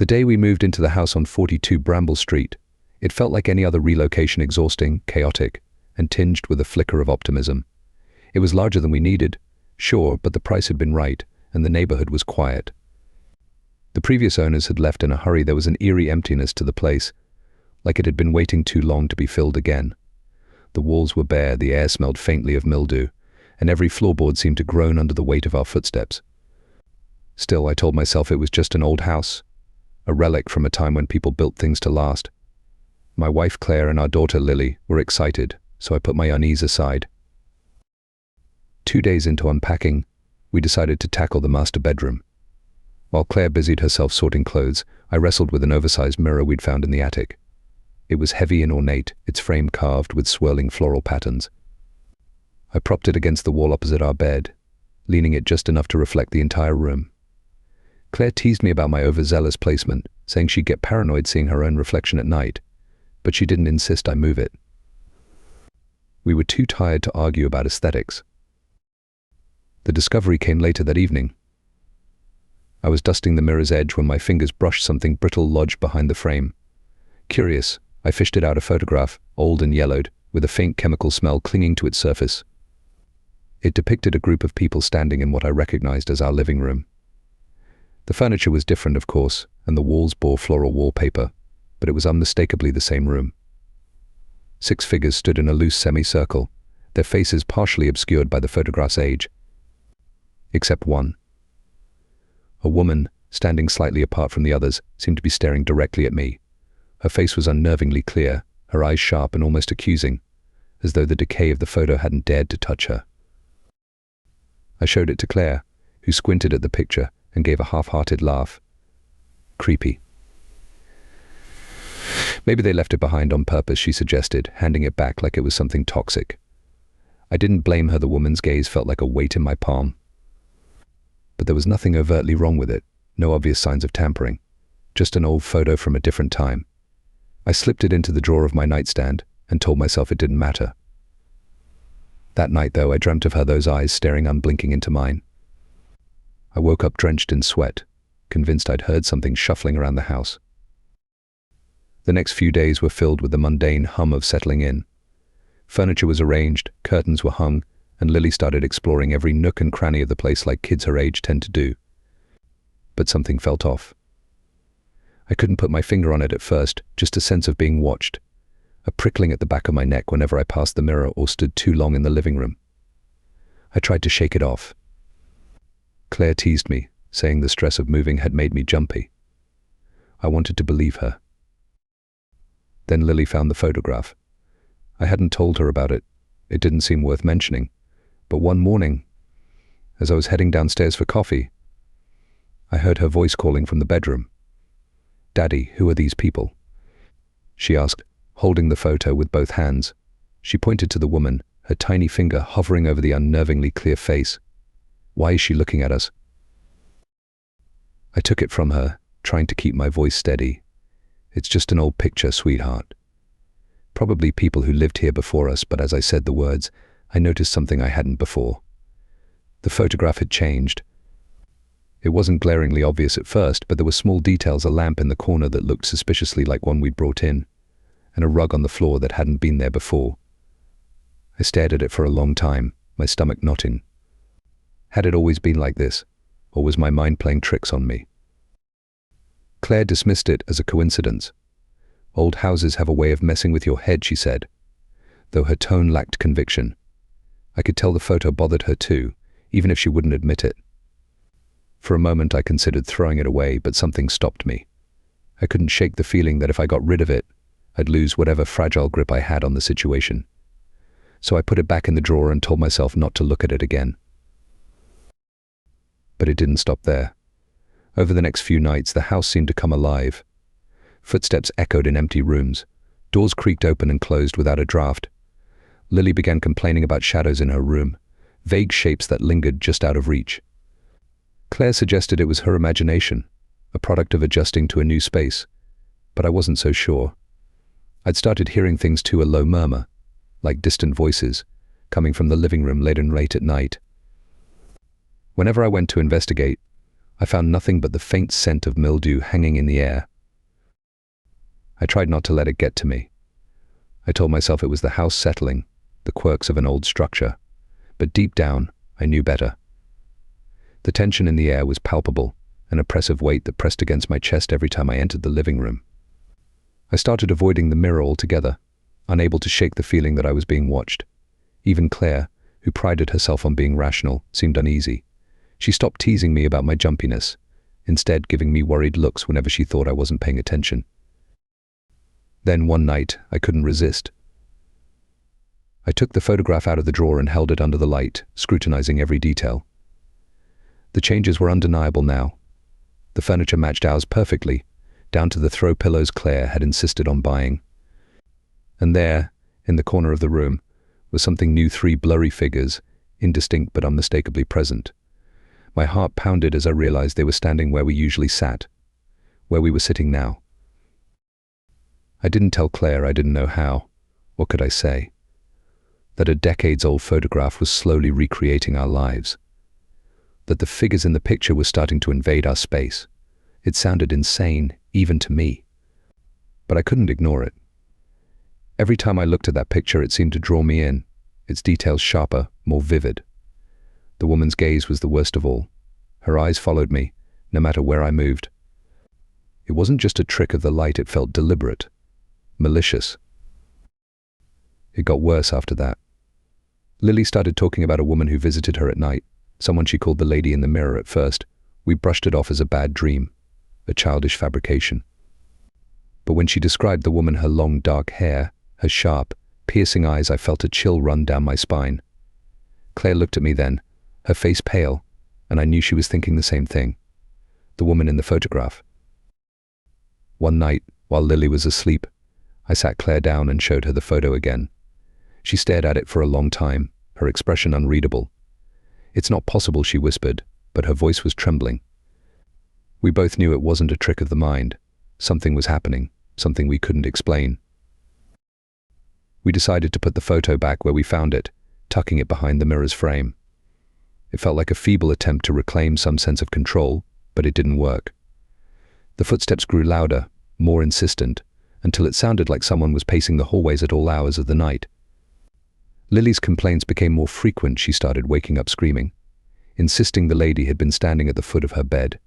The day we moved into the house on 42 Bramble Street, it felt like any other relocation, exhausting, chaotic, and tinged with a flicker of optimism. It was larger than we needed, sure, but the price had been right, and the neighborhood was quiet. The previous owners had left in a hurry. There was an eerie emptiness to the place, like it had been waiting too long to be filled again. The walls were bare, the air smelled faintly of mildew, and every floorboard seemed to groan under the weight of our footsteps. Still, I told myself it was just an old house, a relic from a time when people built things to last. My wife Claire and our daughter Lily were excited, so I put my unease aside. 2 days into unpacking, we decided to tackle the master bedroom. While Claire busied herself sorting clothes, I wrestled with an oversized mirror we'd found in the attic. It was heavy and ornate, its frame carved with swirling floral patterns. I propped it against the wall opposite our bed, leaning it just enough to reflect the entire room. Claire teased me about my overzealous placement, saying she'd get paranoid seeing her own reflection at night, but she didn't insist I move it. We were too tired to argue about aesthetics. The discovery came later that evening. I was dusting the mirror's edge when my fingers brushed something brittle lodged behind the frame. Curious, I fished it out a photograph, old and yellowed, with a faint chemical smell clinging to its surface. It depicted a group of people standing in what I recognized as our living room. The furniture was different, of course, and the walls bore floral wallpaper, but it was unmistakably the same room. 6 figures stood in a loose semicircle, their faces partially obscured by the photograph's age. Except one. A woman, standing slightly apart from the others, seemed to be staring directly at me. Her face was unnervingly clear, her eyes sharp and almost accusing, as though the decay of the photo hadn't dared to touch her. I showed it to Claire, who squinted at the picture and gave a half-hearted laugh. Creepy. Maybe they left it behind on purpose, she suggested, handing it back like it was something toxic. I didn't blame her. The woman's gaze felt like a weight in my palm. But there was nothing overtly wrong with it, no obvious signs of tampering, just an old photo from a different time. I slipped it into the drawer of my nightstand and told myself it didn't matter. That night, though, I dreamt of her, those eyes staring unblinking into mine. I woke up drenched in sweat, convinced I'd heard something shuffling around the house. The next few days were filled with the mundane hum of settling in. Furniture was arranged, curtains were hung, and Lily started exploring every nook and cranny of the place like kids her age tend to do. But something felt off. I couldn't put my finger on it at first, just a sense of being watched, a prickling at the back of my neck whenever I passed the mirror or stood too long in the living room. I tried to shake it off. Claire teased me, saying the stress of moving had made me jumpy. I wanted to believe her. Then Lily found the photograph. I hadn't told her about it. It didn't seem worth mentioning. But one morning, as I was heading downstairs for coffee, I heard her voice calling from the bedroom. "Daddy, who are these people?" she asked, holding the photo with both hands. She pointed to the woman, her tiny finger hovering over the unnervingly clear face. "Why is she looking at us?" I took it from her, trying to keep my voice steady. "It's just an old picture, sweetheart. Probably people who lived here before us," but as I said the words, I noticed something I hadn't before. The photograph had changed. It wasn't glaringly obvious at first, but there were small details: a lamp in the corner that looked suspiciously like one we'd brought in, and a rug on the floor that hadn't been there before. I stared at it for a long time, my stomach knotting. Had it always been like this, or was my mind playing tricks on me? Claire dismissed it as a coincidence. "Old houses have a way of messing with your head," she said, though her tone lacked conviction. I could tell the photo bothered her too, even if she wouldn't admit it. For a moment I considered throwing it away, but something stopped me. I couldn't shake the feeling that if I got rid of it, I'd lose whatever fragile grip I had on the situation. So I put it back in the drawer and told myself not to look at it again. But it didn't stop there. Over the next few nights, the house seemed to come alive. Footsteps echoed in empty rooms. Doors creaked open and closed without a draft. Lily began complaining about shadows in her room, vague shapes that lingered just out of reach. Claire suggested it was her imagination, a product of adjusting to a new space, but I wasn't so sure. I'd started hearing things too, a low murmur, like distant voices, coming from the living room late at night. Whenever I went to investigate, I found nothing but the faint scent of mildew hanging in the air. I tried not to let it get to me. I told myself it was the house settling, the quirks of an old structure. But deep down, I knew better. The tension in the air was palpable, an oppressive weight that pressed against my chest every time I entered the living room. I started avoiding the mirror altogether, unable to shake the feeling that I was being watched. Even Claire, who prided herself on being rational, seemed uneasy. She stopped teasing me about my jumpiness, instead giving me worried looks whenever she thought I wasn't paying attention. Then one night, I couldn't resist. I took the photograph out of the drawer and held it under the light, scrutinizing every detail. The changes were undeniable now. The furniture matched ours perfectly, down to the throw pillows Claire had insisted on buying. And there, in the corner of the room, was something new, 3 blurry figures, indistinct but unmistakably present. My heart pounded as I realized they were standing where we usually sat, where we were sitting now. I didn't tell Claire, I didn't know how. What could I say? That a decades-old photograph was slowly recreating our lives. That the figures in the picture were starting to invade our space. It sounded insane, even to me. But I couldn't ignore it. Every time I looked at that picture, it seemed to draw me in, its details sharper, more vivid. The woman's gaze was the worst of all. Her eyes followed me, no matter where I moved. It wasn't just a trick of the light, it felt deliberate, malicious. It got worse after that. Lily started talking about a woman who visited her at night, someone she called the lady in the mirror. At first, we brushed it off as a bad dream, a childish fabrication. But when she described the woman, her long dark hair, her sharp, piercing eyes, I felt a chill run down my spine. Claire looked at me then, her face pale, and I knew she was thinking the same thing. The woman in the photograph. One night, while Lily was asleep, I sat Claire down and showed her the photo again. She stared at it for a long time, her expression unreadable. "It's not possible," she whispered, but her voice was trembling. We both knew it wasn't a trick of the mind. Something was happening, something we couldn't explain. We decided to put the photo back where we found it, tucking it behind the mirror's frame. It felt like a feeble attempt to reclaim some sense of control, but it didn't work. The footsteps grew louder, more insistent, until it sounded like someone was pacing the hallways at all hours of the night. Lily's complaints became more frequent. She started waking up screaming, insisting the lady had been standing at the foot of her bed.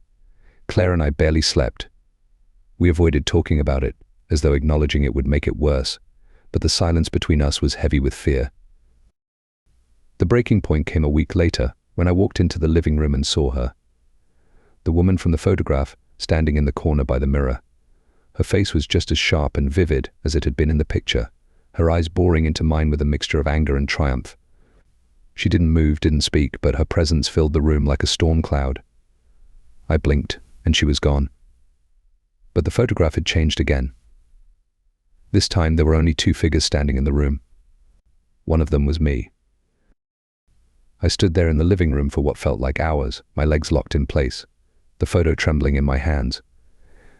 Claire and I barely slept. We avoided talking about it, as though acknowledging it would make it worse, but the silence between us was heavy with fear. The breaking point came a week later, when I walked into the living room and saw her. The woman from the photograph, standing in the corner by the mirror. Her face was just as sharp and vivid as it had been in the picture, her eyes boring into mine with a mixture of anger and triumph. She didn't move, didn't speak, but her presence filled the room like a storm cloud. I blinked, and she was gone. But the photograph had changed again. This time there were only 2 figures standing in the room. One of them was me. I stood there in the living room for what felt like hours, my legs locked in place, the photo trembling in my hands.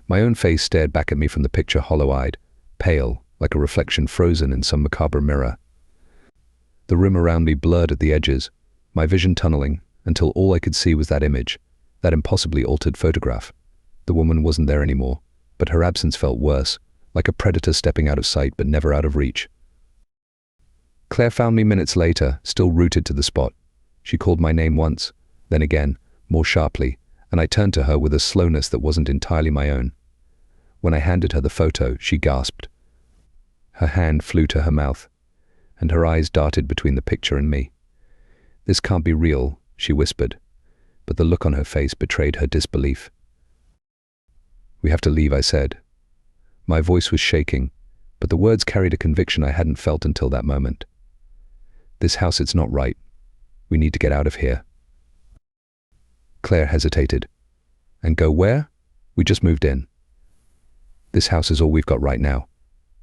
My own face stared back at me from the picture, hollow-eyed, pale, like a reflection frozen in some macabre mirror. The room around me blurred at the edges, my vision tunneling, until all I could see was that image, that impossibly altered photograph. The woman wasn't there anymore, but her absence felt worse, like a predator stepping out of sight but never out of reach. Claire found me minutes later, still rooted to the spot. She called my name once, then again, more sharply, and I turned to her with a slowness that wasn't entirely my own. When I handed her the photo, she gasped. Her hand flew to her mouth, and her eyes darted between the picture and me. "This can't be real," she whispered, but the look on her face betrayed her disbelief. "We have to leave," I said. My voice was shaking, but the words carried a conviction I hadn't felt until that moment. "This house, it's not right. We need to get out of here." Claire hesitated. "And go where? We just moved in. This house is all we've got right now."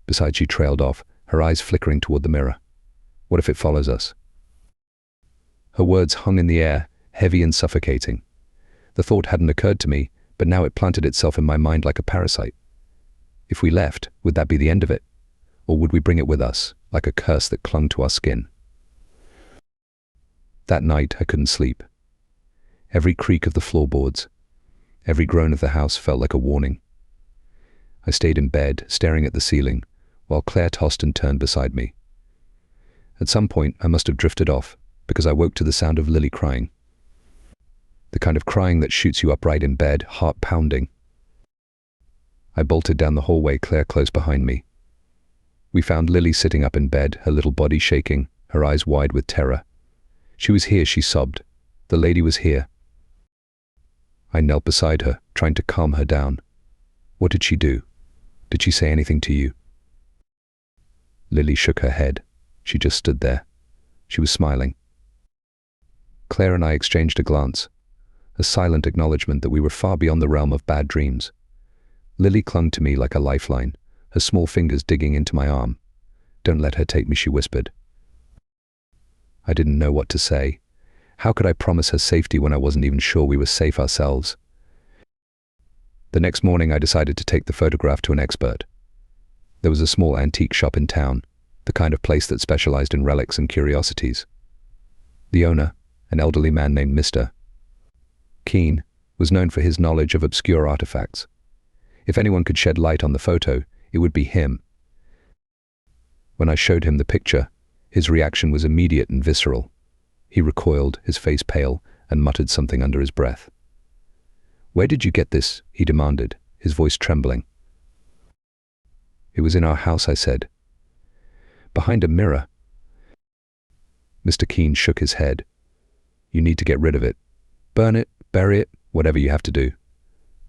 Besides, she trailed off, her eyes flickering toward the mirror. "What if it follows us?" Her words hung in the air, heavy and suffocating. The thought hadn't occurred to me, but now it planted itself in my mind like a parasite. If we left, would that be the end of it? Or would we bring it with us, like a curse that clung to our skin? That night, I couldn't sleep. Every creak of the floorboards, Every groan of the house felt like a warning. I stayed in bed, staring at the ceiling, while Claire tossed and turned beside me. At some point, I must have drifted off, because I woke to the sound of Lily crying. The kind of crying that shoots you upright in bed, heart pounding. I bolted down the hallway, Claire close behind me. We found Lily sitting up in bed, her little body shaking, her eyes wide with terror. She was here, she sobbed. The lady was here. I knelt beside her, trying to calm her down. What did she do? Did she say anything to you? Lily shook her head. She just stood there. She was smiling. Claire and I exchanged a glance, a silent acknowledgement that we were far beyond the realm of bad dreams. Lily clung to me like a lifeline, her small fingers digging into my arm. "Don't let her take me," she whispered. I didn't know what to say. How could I promise her safety when I wasn't even sure we were safe ourselves? The next morning I decided to take the photograph to an expert. There was a small antique shop in town, the kind of place that specialized in relics and curiosities. The owner, an elderly man named Mr. Keene, was known for his knowledge of obscure artifacts. If anyone could shed light on the photo, it would be him. When I showed him the picture, his reaction was immediate and visceral. He recoiled, his face pale, and muttered something under his breath. "Where did you get this?" he demanded, his voice trembling. "It was in our house," I said. "Behind a mirror." Mr. Keene shook his head. "You need to get rid of it. Burn it, bury it, whatever you have to do.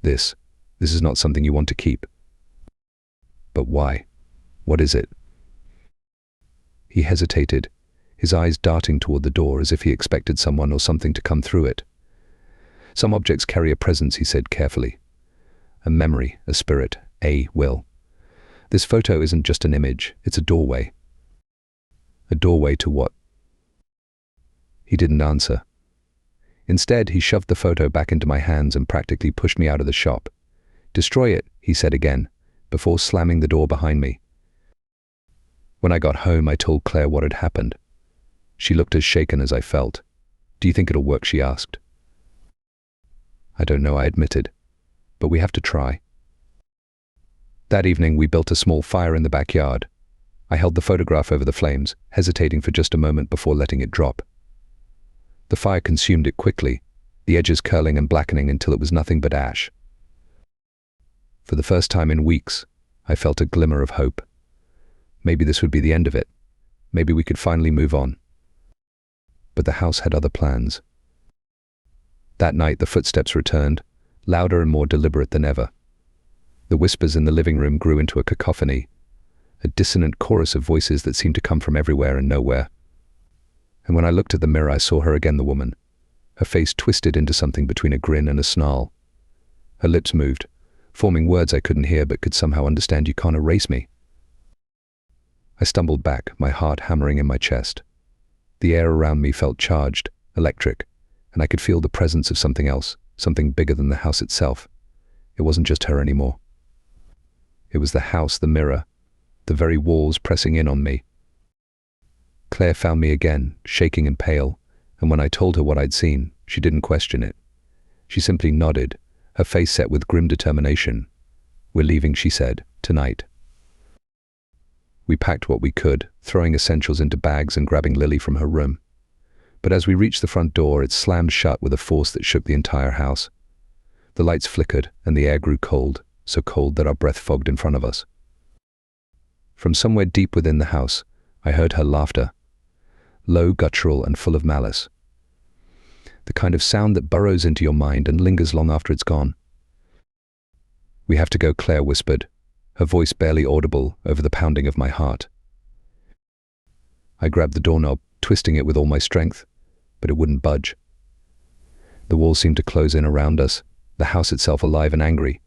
This is not something you want to keep." "But why? What is it?" He hesitated, his eyes darting toward the door as if he expected someone or something to come through it. "Some objects carry a presence," he said carefully. "A memory, a spirit, a will. This photo isn't just an image, it's a doorway." "A doorway to what?" He didn't answer. Instead, he shoved the photo back into my hands and practically pushed me out of the shop. "Destroy it," he said again, before slamming the door behind me. When I got home, I told Claire what had happened. She looked as shaken as I felt. "Do you think it'll work?" she asked. "I don't know," I admitted, "but we have to try." That evening, we built a small fire in the backyard. I held the photograph over the flames, hesitating for just a moment before letting it drop. The fire consumed it quickly, the edges curling and blackening until it was nothing but ash. For the first time in weeks, I felt a glimmer of hope. Maybe this would be the end of it. Maybe we could finally move on. But the house had other plans. That night, the footsteps returned, louder and more deliberate than ever. The whispers in the living room grew into a cacophony, a dissonant chorus of voices that seemed to come from everywhere and nowhere. And when I looked at the mirror, I saw her again, the woman, her face twisted into something between a grin and a snarl. Her lips moved, forming words I couldn't hear but could somehow understand. "You can't erase me." I stumbled back, my heart hammering in my chest. The air around me felt charged, electric, and I could feel the presence of something else, something bigger than the house itself. It wasn't just her anymore. It was the house, the mirror, the very walls pressing in on me. Claire found me again, shaking and pale, and when I told her what I'd seen, she didn't question it. She simply nodded, her face set with grim determination. "We're leaving," she said, "tonight." We packed what we could, throwing essentials into bags and grabbing Lily from her room. But as we reached the front door, it slammed shut with a force that shook the entire house. The lights flickered, and the air grew cold, so cold that our breath fogged in front of us. From somewhere deep within the house, I heard her laughter, low, guttural, and full of malice. The kind of sound that burrows into your mind and lingers long after it's gone. "We have to go," Claire whispered, her voice barely audible over the pounding of my heart. I grabbed the doorknob, twisting it with all my strength, but it wouldn't budge. The walls seemed to close in around us, the house itself alive and angry,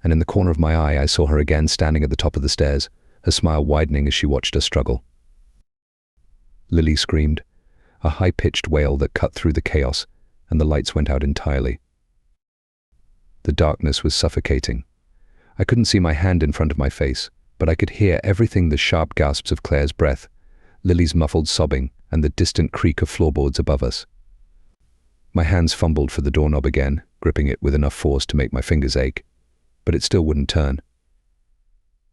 and in the corner of my eye I saw her again standing at the top of the stairs, her smile widening as she watched us struggle. Lily screamed, a high-pitched wail that cut through the chaos, and the lights went out entirely. The darkness was suffocating. I couldn't see my hand in front of my face, but I could hear everything: the sharp gasps of Claire's breath, Lily's muffled sobbing, and the distant creak of floorboards above us. My hands fumbled for the doorknob again, gripping it with enough force to make my fingers ache, but it still wouldn't turn.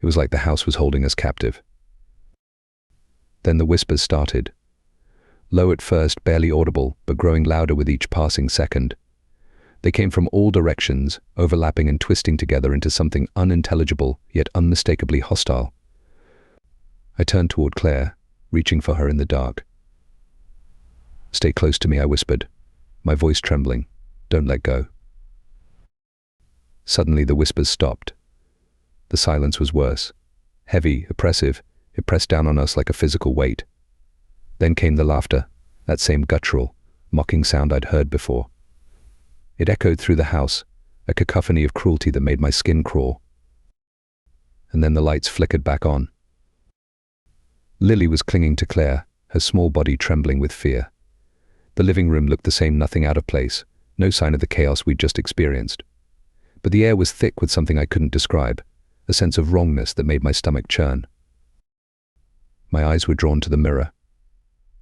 It was like the house was holding us captive. Then the whispers started. Low at first, barely audible, but growing louder with each passing second. They came from all directions, overlapping and twisting together into something unintelligible, yet unmistakably hostile. I turned toward Claire, reaching for her in the dark. "Stay close to me," I whispered, my voice trembling. "Don't let go." Suddenly the whispers stopped. The silence was worse. Heavy, oppressive, it pressed down on us like a physical weight. Then came the laughter, that same guttural, mocking sound I'd heard before. It echoed through the house, a cacophony of cruelty that made my skin crawl. And then the lights flickered back on. Lily was clinging to Claire, her small body trembling with fear. The living room looked the same, nothing out of place, no sign of the chaos we'd just experienced. But the air was thick with something I couldn't describe, a sense of wrongness that made my stomach churn. My eyes were drawn to the mirror.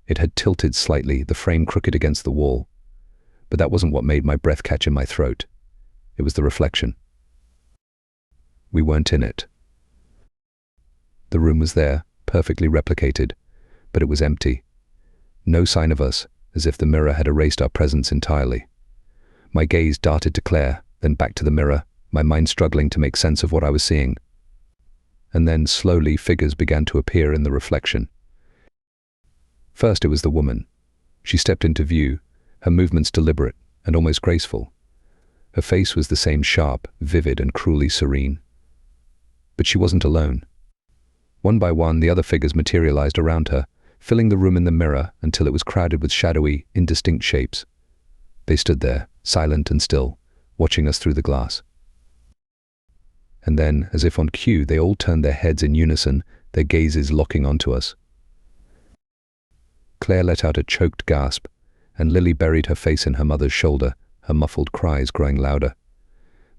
It had tilted slightly, the frame crooked against the wall. But that wasn't what made my breath catch in my throat. It was the reflection. We weren't in it. The room was there, perfectly replicated, but it was empty. No sign of us, as if the mirror had erased our presence entirely. My gaze darted to Claire, then back to the mirror, my mind struggling to make sense of what I was seeing. And then, slowly, figures began to appear in the reflection. First it was the woman. She stepped into view, her movements deliberate and almost graceful. Her face was the same sharp, vivid, and cruelly serene. But she wasn't alone. One by one, the other figures materialized around her, filling the room in the mirror until it was crowded with shadowy, indistinct shapes. They stood there, silent and still, watching us through the glass. And then, as if on cue, they all turned their heads in unison, their gazes locking onto us. Claire let out a choked gasp, and Lily buried her face in her mother's shoulder, her muffled cries growing louder.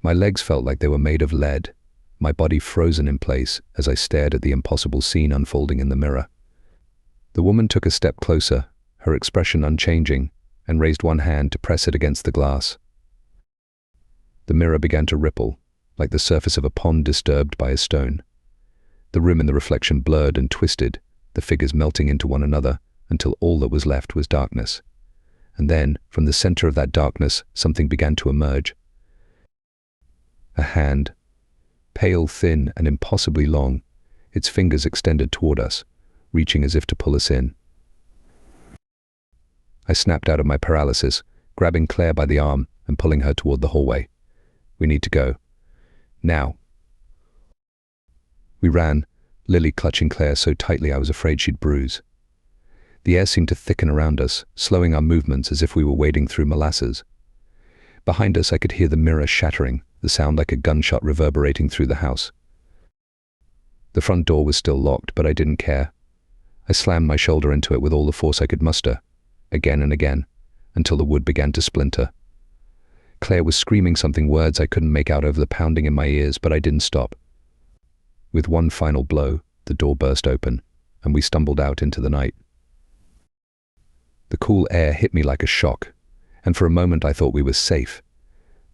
My legs felt like they were made of lead, my body frozen in place as I stared at the impossible scene unfolding in the mirror. The woman took a step closer, her expression unchanging, and raised one hand to press it against the glass. The mirror began to ripple, like the surface of a pond disturbed by a stone. The room in the reflection blurred and twisted, the figures melting into one another, until all that was left was darkness. And then, from the center of that darkness, something began to emerge. A hand, pale, thin, and impossibly long, its fingers extended toward us, reaching as if to pull us in. I snapped out of my paralysis, grabbing Claire by the arm and pulling her toward the hallway. "We need to go. Now." We ran, Lily clutching Claire so tightly I was afraid she'd bruise. The air seemed to thicken around us, slowing our movements as if we were wading through molasses. Behind us I could hear the mirror shattering, the sound like a gunshot reverberating through the house. The front door was still locked, but I didn't care. I slammed my shoulder into it with all the force I could muster, again and again, until the wood began to splinter. Claire was screaming something, words I couldn't make out over the pounding in my ears, but I didn't stop. With one final blow, the door burst open, and we stumbled out into the night. The cool air hit me like a shock, and for a moment I thought we were safe.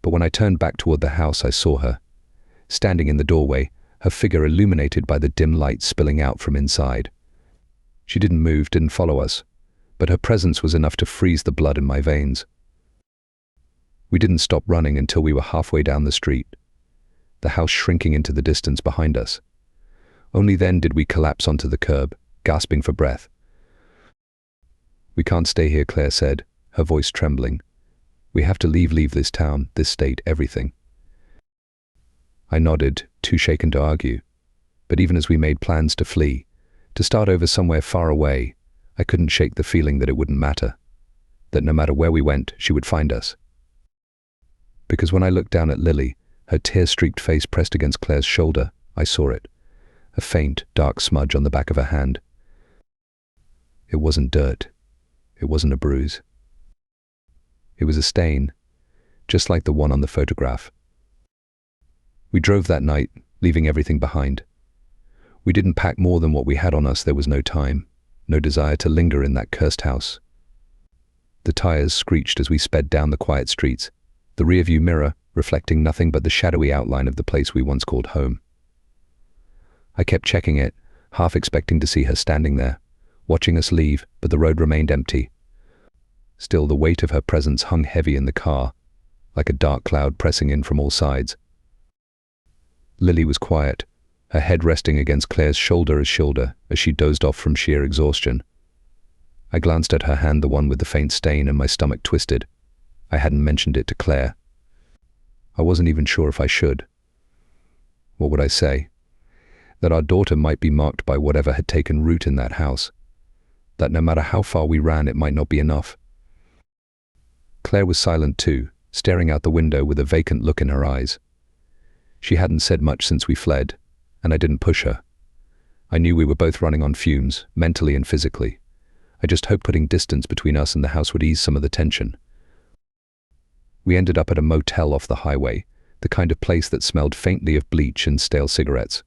But when I turned back toward the house, I saw her. Standing in the doorway, her figure illuminated by the dim light spilling out from inside. She didn't move, didn't follow us, but her presence was enough to freeze the blood in my veins. We didn't stop running until we were halfway down the street, the house shrinking into the distance behind us. Only then did we collapse onto the curb, gasping for breath. "We can't stay here," Claire said, her voice trembling. "We have to leave this town, this state, everything." I nodded, too shaken to argue. But even as we made plans to flee, to start over somewhere far away, I couldn't shake the feeling that it wouldn't matter, that no matter where we went, she would find us. Because when I looked down at Lily, her tear-streaked face pressed against Claire's shoulder, I saw it, a faint, dark smudge on the back of her hand. It wasn't dirt. It wasn't a bruise. It was a stain, just like the one on the photograph. We drove that night, leaving everything behind. We didn't pack more than what we had on us. There was no time, no desire to linger in that cursed house. The tires screeched as we sped down the quiet streets, the rearview mirror reflecting nothing but the shadowy outline of the place we once called home. I kept checking it, half expecting to see her standing there, watching us leave, but the road remained empty. Still, the weight of her presence hung heavy in the car, like a dark cloud pressing in from all sides. Lily was quiet, her head resting against Claire's shoulder as she dozed off from sheer exhaustion. I glanced at her hand, the one with the faint stain, and my stomach twisted. I hadn't mentioned it to Claire. I wasn't even sure if I should. What would I say? That our daughter might be marked by whatever had taken root in that house. That no matter how far we ran, it might not be enough. Claire was silent too, staring out the window with a vacant look in her eyes. She hadn't said much since we fled, and I didn't push her. I knew we were both running on fumes, mentally and physically. I just hoped putting distance between us and the house would ease some of the tension. We ended up at a motel off the highway, the kind of place that smelled faintly of bleach and stale cigarettes.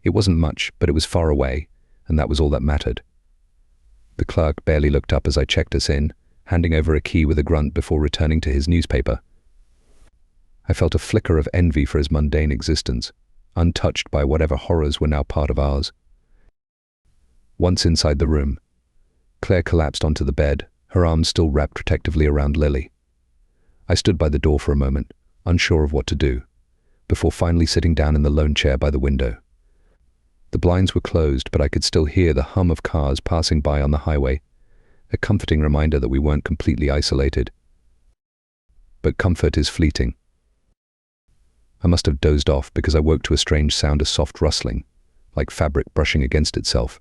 It wasn't much, but it was far away, and that was all that mattered. The clerk barely looked up as I checked us in, handing over a key with a grunt before returning to his newspaper. I felt a flicker of envy for his mundane existence, untouched by whatever horrors were now part of ours. Once inside the room, Claire collapsed onto the bed, her arms still wrapped protectively around Lily. I stood by the door for a moment, unsure of what to do, before finally sitting down in the lone chair by the window. The blinds were closed, but I could still hear the hum of cars passing by on the highway, a comforting reminder that we weren't completely isolated. But comfort is fleeting. I must have dozed off because I woke to a strange sound of soft rustling, like fabric brushing against itself.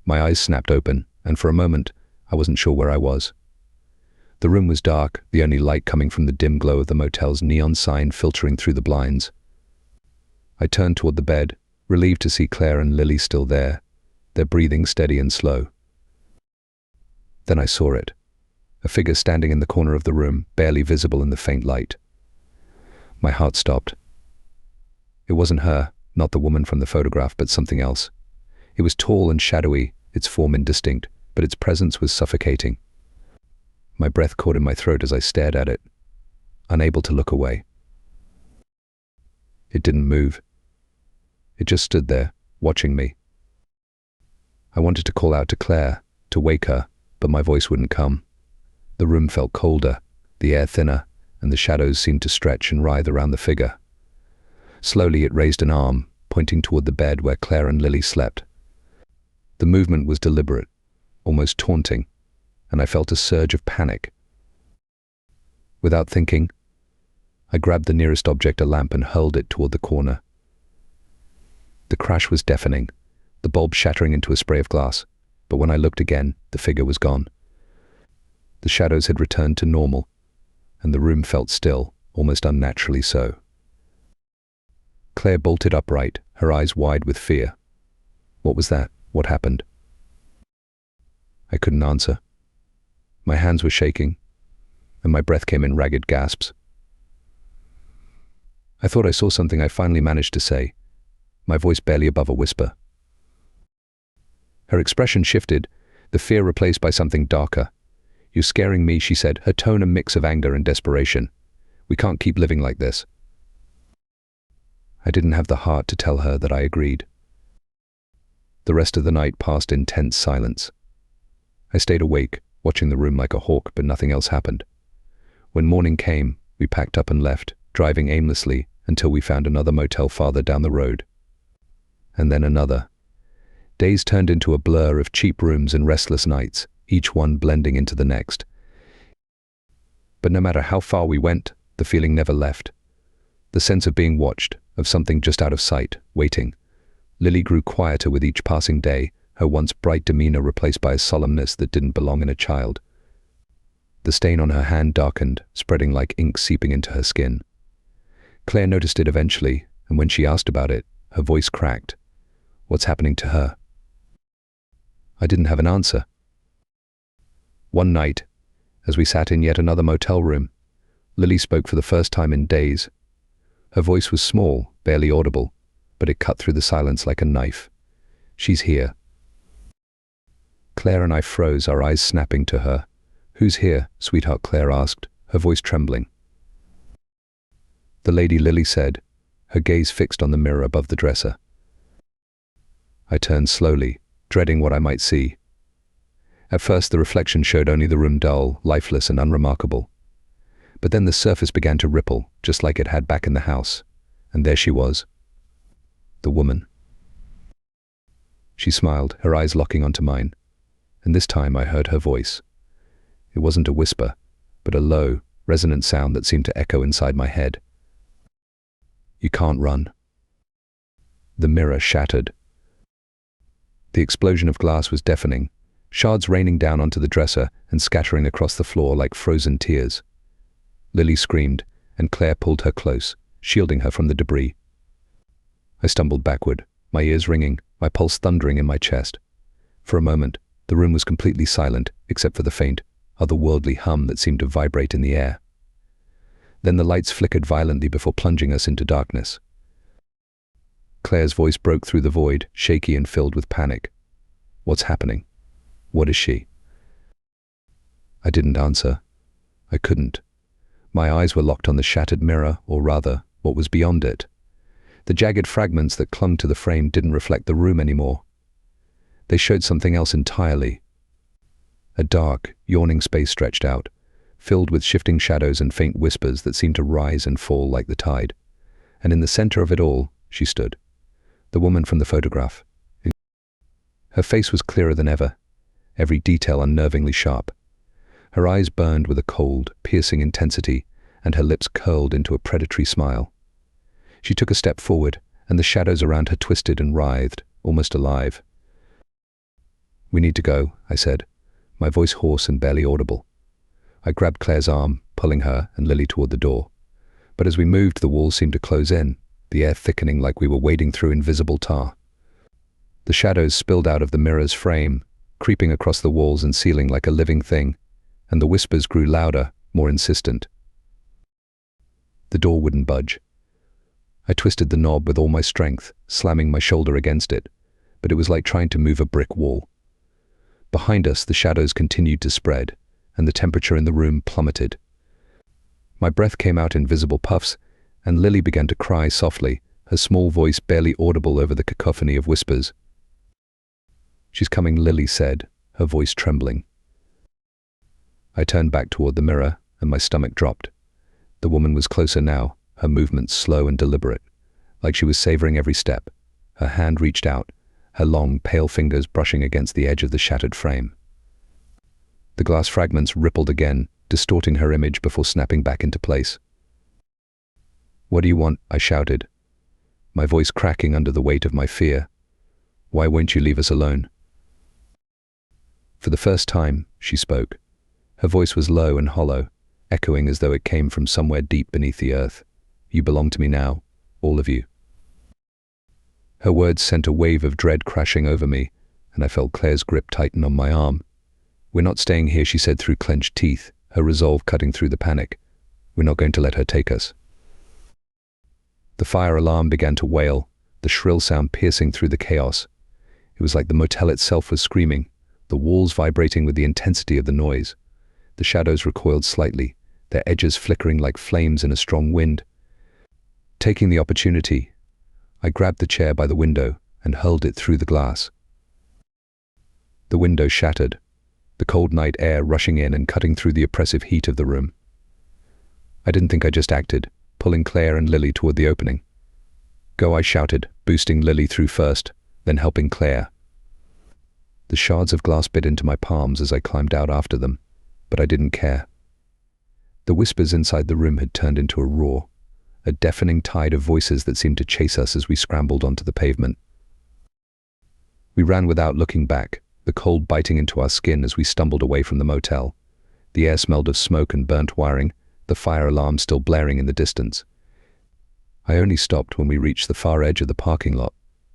My eyes snapped open, and for a moment, I wasn't sure where I was. The room was dark, the only light coming from the dim glow of the motel's neon sign filtering through the blinds. I turned toward the bed, relieved to see Claire and Lily still there, their breathing steady and slow. Then I saw it, a figure standing in the corner of the room, barely visible in the faint light. My heart stopped. It wasn't her, not the woman from the photograph, but something else. It was tall and shadowy, its form indistinct, but its presence was suffocating. My breath caught in my throat as I stared at it, unable to look away. It didn't move. It just stood there, watching me. I wanted to call out to Claire, to wake her, but my voice wouldn't come. The room felt colder, the air thinner, and the shadows seemed to stretch and writhe around the figure. Slowly it raised an arm, pointing toward the bed where Claire and Lily slept. The movement was deliberate, almost taunting, and I felt a surge of panic. Without thinking, I grabbed the nearest object, a lamp, and hurled it toward the corner. The crash was deafening, the bulb shattering into a spray of glass, but when I looked again, the figure was gone. The shadows had returned to normal, and the room felt still, almost unnaturally so. Claire bolted upright, her eyes wide with fear. What was that? What happened? I couldn't answer. My hands were shaking, and my breath came in ragged gasps. I thought I saw something. I finally managed to say, my voice barely above a whisper. Her expression shifted, the fear replaced by something darker. "You're scaring me," she said, her tone a mix of anger and desperation. "We can't keep living like this." I didn't have the heart to tell her that I agreed. The rest of the night passed in tense silence. I stayed awake, watching the room like a hawk, but nothing else happened. When morning came, we packed up and left, driving aimlessly until we found another motel farther down the road. And then another. Days turned into a blur of cheap rooms and restless nights, each one blending into the next. But no matter how far we went, the feeling never left. The sense of being watched, of something just out of sight, waiting. Lily grew quieter with each passing day, her once bright demeanor replaced by a solemnness that didn't belong in a child. The stain on her hand darkened, spreading like ink seeping into her skin. Claire noticed it eventually, and when she asked about it, her voice cracked. What's happening to her? I didn't have an answer. One night, as we sat in yet another motel room, Lily spoke for the first time in days. Her voice was small, barely audible, but it cut through the silence like a knife. "She's here." Claire and I froze, our eyes snapping to her, "Who's here?" sweetheart Claire asked, her voice trembling. "The lady," Lily said, her gaze fixed on the mirror above the dresser. I turned slowly, dreading what I might see. At first, the reflection showed only the room dull, lifeless, and unremarkable. But then the surface began to ripple, just like it had back in the house. And there she was. The woman. She smiled, her eyes locking onto mine. And this time I heard her voice. It wasn't a whisper, but a low, resonant sound that seemed to echo inside my head. "You can't run." The mirror shattered. The explosion of glass was deafening, shards raining down onto the dresser and scattering across the floor like frozen tears. Lily screamed, and Claire pulled her close, shielding her from the debris. I stumbled backward, my ears ringing, my pulse thundering in my chest. For a moment, the room was completely silent, except for the faint, otherworldly hum that seemed to vibrate in the air. Then the lights flickered violently before plunging us into darkness. Claire's voice broke through the void, shaky and filled with panic. "What's happening? What is she?" I didn't answer. I couldn't. My eyes were locked on the shattered mirror, or rather, what was beyond it. The jagged fragments that clung to the frame didn't reflect the room anymore. They showed something else entirely. A dark, yawning space stretched out, filled with shifting shadows and faint whispers that seemed to rise and fall like the tide. And in the center of it all, she stood. The woman from the photograph. Her face was clearer than ever, every detail unnervingly sharp. Her eyes burned with a cold, piercing intensity, and her lips curled into a predatory smile. She took a step forward, and the shadows around her twisted and writhed, almost alive. "We need to go," I said, my voice hoarse and barely audible. I grabbed Claire's arm, pulling her and Lily toward the door. But as we moved, the walls seemed to close in, the air thickening like we were wading through invisible tar. The shadows spilled out of the mirror's frame, creeping across the walls and ceiling like a living thing, and the whispers grew louder, more insistent. The door wouldn't budge. I twisted the knob with all my strength, slamming my shoulder against it, but it was like trying to move a brick wall. Behind us, the shadows continued to spread, and the temperature in the room plummeted. My breath came out in visible puffs, and Lily began to cry softly, her small voice barely audible over the cacophony of whispers. "She's coming," Lily said, her voice trembling. I turned back toward the mirror, and my stomach dropped. The woman was closer now, her movements slow and deliberate, like she was savoring every step. Her hand reached out, her long, pale fingers brushing against the edge of the shattered frame. The glass fragments rippled again, distorting her image before snapping back into place. "What do you want?" I shouted, my voice cracking under the weight of my fear. "Why won't you leave us alone?" For the first time, she spoke. Her voice was low and hollow, echoing as though it came from somewhere deep beneath the earth. "You belong to me now, all of you." Her words sent a wave of dread crashing over me, and I felt Claire's grip tighten on my arm. "We're not staying here," she said through clenched teeth, her resolve cutting through the panic. "We're not going to let her take us." The fire alarm began to wail, the shrill sound piercing through the chaos. It was like the motel itself was screaming, the walls vibrating with the intensity of the noise. The shadows recoiled slightly, their edges flickering like flames in a strong wind. Taking the opportunity, I grabbed the chair by the window and hurled it through the glass. The window shattered, the cold night air rushing in and cutting through the oppressive heat of the room. I didn't think I just acted, pulling Claire and Lily toward the opening. "Go," I shouted, boosting Lily through first, then helping Claire. The shards of glass bit into my palms as I climbed out after them, but I didn't care. The whispers inside the room had turned into a roar, a deafening tide of voices that seemed to chase us as we scrambled onto the pavement. We ran without looking back, the cold biting into our skin as we stumbled away from the motel. The air smelled of smoke and burnt wiring, the fire alarm still blaring in the distance. I only stopped when we reached the far edge of the parking lot,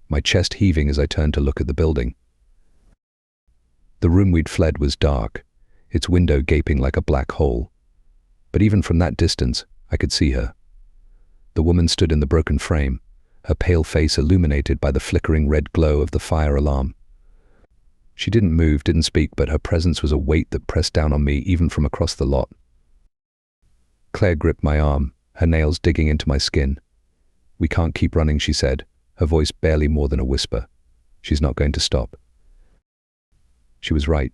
my chest heaving as I turned to look at the building. The room we'd fled was dark, its window gaping like a black hole. But even from that distance, I could see her. The woman stood in the broken frame, her pale face illuminated by the flickering red glow of the fire alarm. She didn't move, didn't speak, but her presence was a weight that pressed down on me even from across the lot. Claire gripped my arm, her nails digging into my skin. "We can't keep running," she said, her voice barely more than a whisper. "She's not going to stop." She was right.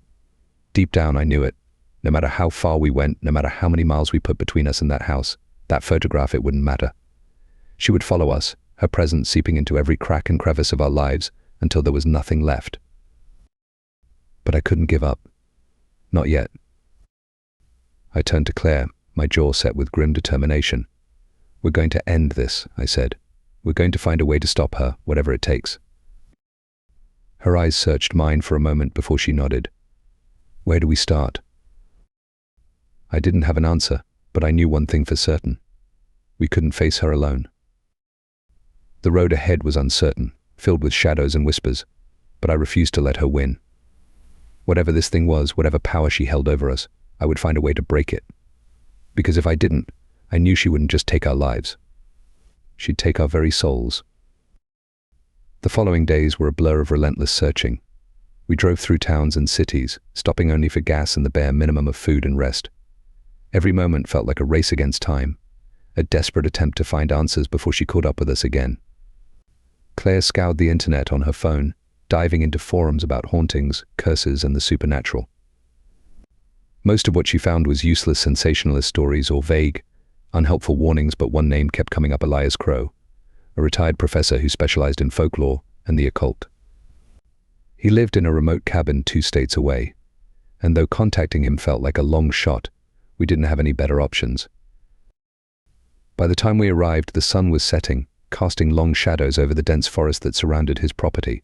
Deep down, I knew it. No matter how far we went, no matter how many miles we put between us and that house, that photograph, it wouldn't matter. She would follow us, her presence seeping into every crack and crevice of our lives until there was nothing left. But I couldn't give up. Not yet. I turned to Claire, my jaw set with grim determination. "We're going to end this," I said. "We're going to find a way to stop her, whatever it takes." Her eyes searched mine for a moment before she nodded. "Where do we start?" I didn't have an answer, but I knew one thing for certain. We couldn't face her alone. The road ahead was uncertain, filled with shadows and whispers, but I refused to let her win. Whatever this thing was, whatever power she held over us, I would find a way to break it. Because if I didn't, I knew she wouldn't just take our lives. She'd take our very souls. The following days were a blur of relentless searching. We drove through towns and cities, stopping only for gas and the bare minimum of food and rest. Every moment felt like a race against time, a desperate attempt to find answers before she caught up with us again. Claire scoured the internet on her phone, diving into forums about hauntings, curses, and the supernatural. Most of what she found was useless sensationalist stories or vague, unhelpful warnings, but one name kept coming up: Elias Crow, a retired professor who specialized in folklore and the occult. He lived in a remote cabin 2 states away, and though contacting him felt like a long shot, we didn't have any better options. By the time we arrived, the sun was setting, casting long shadows over the dense forest that surrounded his property.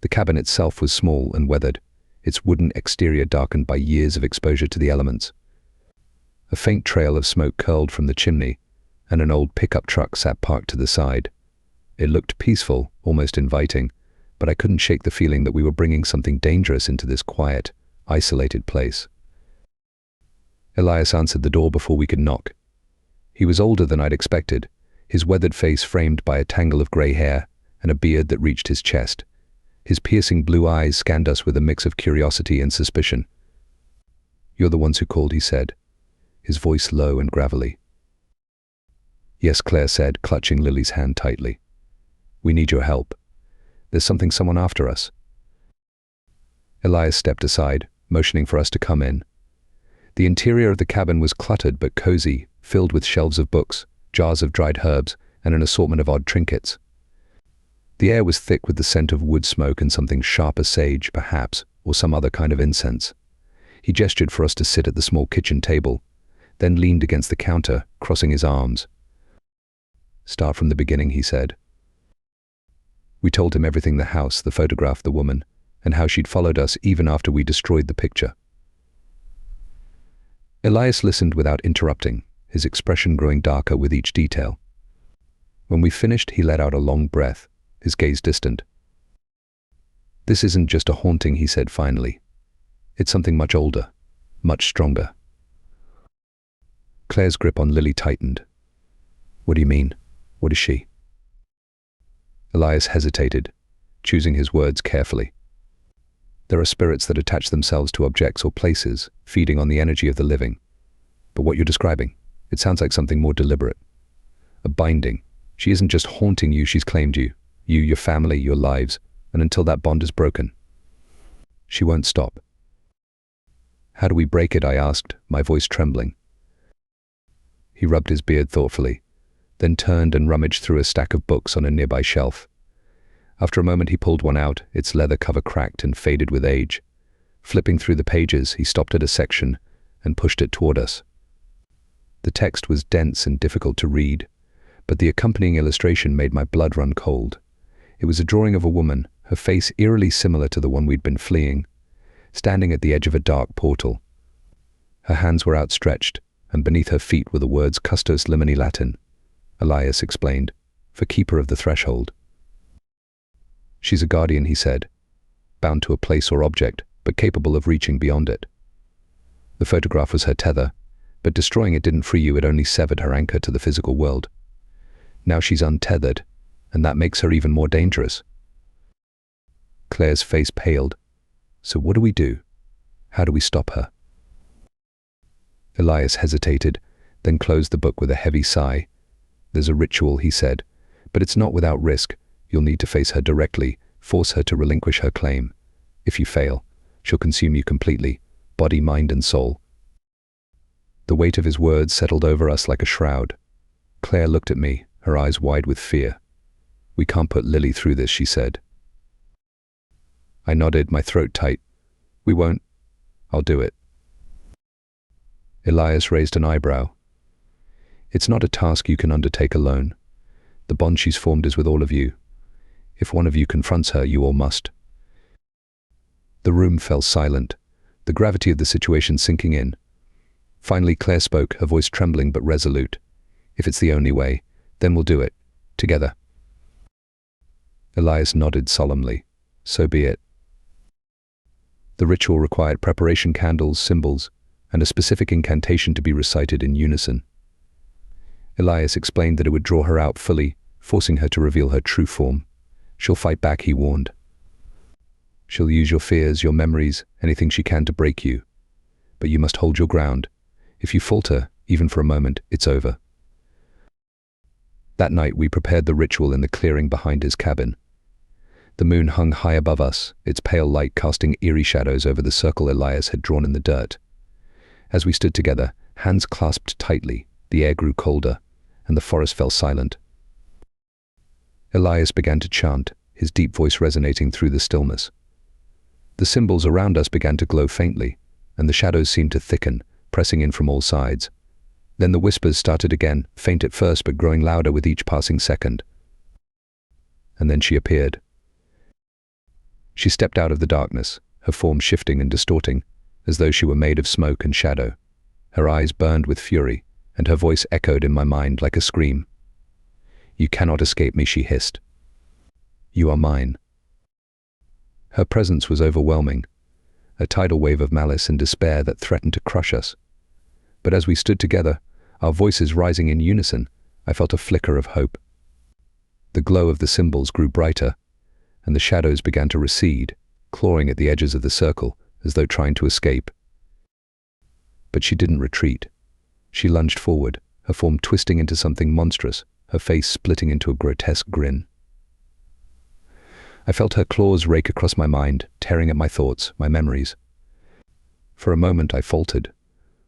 The cabin itself was small and weathered, its wooden exterior darkened by years of exposure to the elements. A faint trail of smoke curled from the chimney, and an old pickup truck sat parked to the side. It looked peaceful, almost inviting, but I couldn't shake the feeling that we were bringing something dangerous into this quiet, isolated place. Elias answered the door before we could knock. He was older than I'd expected, his weathered face framed by a tangle of grey hair and a beard that reached his chest. His piercing blue eyes scanned us with a mix of curiosity and suspicion. "You're the ones who called," he said, his voice low and gravelly. "Yes," Claire said, clutching Lily's hand tightly. "We need your help. There's someone after us." Elias stepped aside, motioning for us to come in. The interior of the cabin was cluttered but cozy, filled with shelves of books, jars of dried herbs, and an assortment of odd trinkets. The air was thick with the scent of wood smoke and something sharp as sage, perhaps, or some other kind of incense. He gestured for us to sit at the small kitchen table, then leaned against the counter, crossing his arms. "Start from the beginning," he said. We told him everything: the house, the photograph, the woman, and how she'd followed us even after we destroyed the picture. Elias listened without interrupting, his expression growing darker with each detail. When we finished, he let out a long breath, his gaze distant. "This isn't just a haunting," he said finally. "It's something much older, much stronger." Claire's grip on Lily tightened. "What do you mean? What is she?" Elias hesitated, choosing his words carefully. "There are spirits that attach themselves to objects or places, feeding on the energy of the living. But what you're describing, it sounds like something more deliberate. A binding. She isn't just haunting you, she's claimed you, your family, your lives, and until that bond is broken, she won't stop." "How do we break it?" I asked, my voice trembling. He rubbed his beard thoughtfully, then turned and rummaged through a stack of books on a nearby shelf. After a moment, he pulled one out, its leather cover cracked and faded with age. Flipping through the pages, he stopped at a section and pushed it toward us. The text was dense and difficult to read, but the accompanying illustration made my blood run cold. It was a drawing of a woman, her face eerily similar to the one we'd been fleeing, standing at the edge of a dark portal. Her hands were outstretched, and beneath her feet were the words "Custos Limini Latin," Elias explained, for keeper of the threshold. "She's a guardian," he said, bound to a place or object, but capable of reaching beyond it. The photograph was her tether, but destroying it didn't free you, it only severed her anchor to the physical world. Now she's untethered, and that makes her even more dangerous. Claire's face paled, So what do we do? How do we stop her? Elias hesitated, then closed the book with a heavy sigh. There's a ritual, he said, but it's not without risk. You'll need to face her directly, force her to relinquish her claim. If you fail, she'll consume you completely, body, mind, and soul. The weight of his words settled over us like a shroud. Claire looked at me, her eyes wide with fear. We can't put Lily through this, she said. I nodded, my throat tight. We won't. I'll do it. Elias raised an eyebrow. It's not a task you can undertake alone. The bond she's formed is with all of you. If one of you confronts her, you all must. The room fell silent, the gravity of the situation sinking in. Finally Claire spoke, her voice trembling but resolute. If it's the only way, then we'll do it, together. Elias nodded solemnly. So be it. The ritual required preparation, candles, symbols, and a specific incantation to be recited in unison. Elias explained that it would draw her out fully, forcing her to reveal her true form. She'll fight back, he warned. She'll use your fears, your memories, anything she can to break you. But you must hold your ground. If you falter, even for a moment, it's over. That night we prepared the ritual in the clearing behind his cabin. The moon hung high above us, its pale light casting eerie shadows over the circle Elias had drawn in the dirt. As we stood together, hands clasped tightly, the air grew colder, and the forest fell silent. Elias began to chant, his deep voice resonating through the stillness. The symbols around us began to glow faintly, and the shadows seemed to thicken, pressing in from all sides. Then the whispers started again, faint at first but growing louder with each passing second. And then she appeared. She stepped out of the darkness, her form shifting and distorting, as though she were made of smoke and shadow. Her eyes burned with fury, and her voice echoed in my mind like a scream. You cannot escape me, she hissed. You are mine. Her presence was overwhelming, a tidal wave of malice and despair that threatened to crush us. But as we stood together, our voices rising in unison, I felt a flicker of hope. The glow of the symbols grew brighter, and the shadows began to recede, clawing at the edges of the circle, as though trying to escape. But she didn't retreat. She lunged forward, her form twisting into something monstrous, her face splitting into a grotesque grin. I felt her claws rake across my mind, tearing at my thoughts, my memories. For a moment I faltered,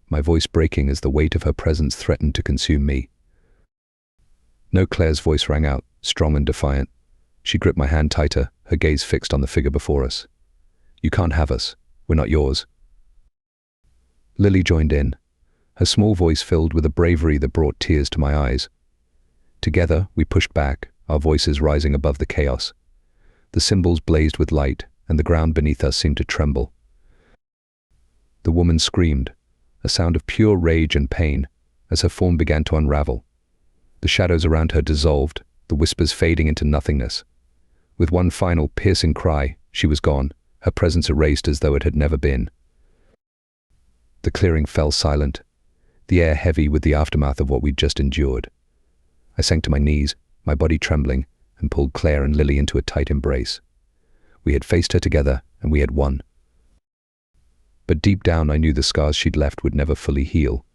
my voice breaking as the weight of her presence threatened to consume me. No, Claire's voice rang out, strong and defiant. She gripped my hand tighter, her gaze fixed on the figure before us. You can't have us. We're not yours. Lily joined in, her small voice filled with a bravery that brought tears to my eyes. Together, we pushed back, our voices rising above the chaos. The symbols blazed with light, and the ground beneath us seemed to tremble. The woman screamed, a sound of pure rage and pain, as her form began to unravel. The shadows around her dissolved, the whispers fading into nothingness. With one final piercing cry, she was gone, her presence erased as though it had never been. The clearing fell silent, the air heavy with the aftermath of what we'd just endured. I sank to my knees, my body trembling, and pulled Claire and Lily into a tight embrace. We had faced her together, and we had won. But deep down I knew the scars she'd left would never fully heal.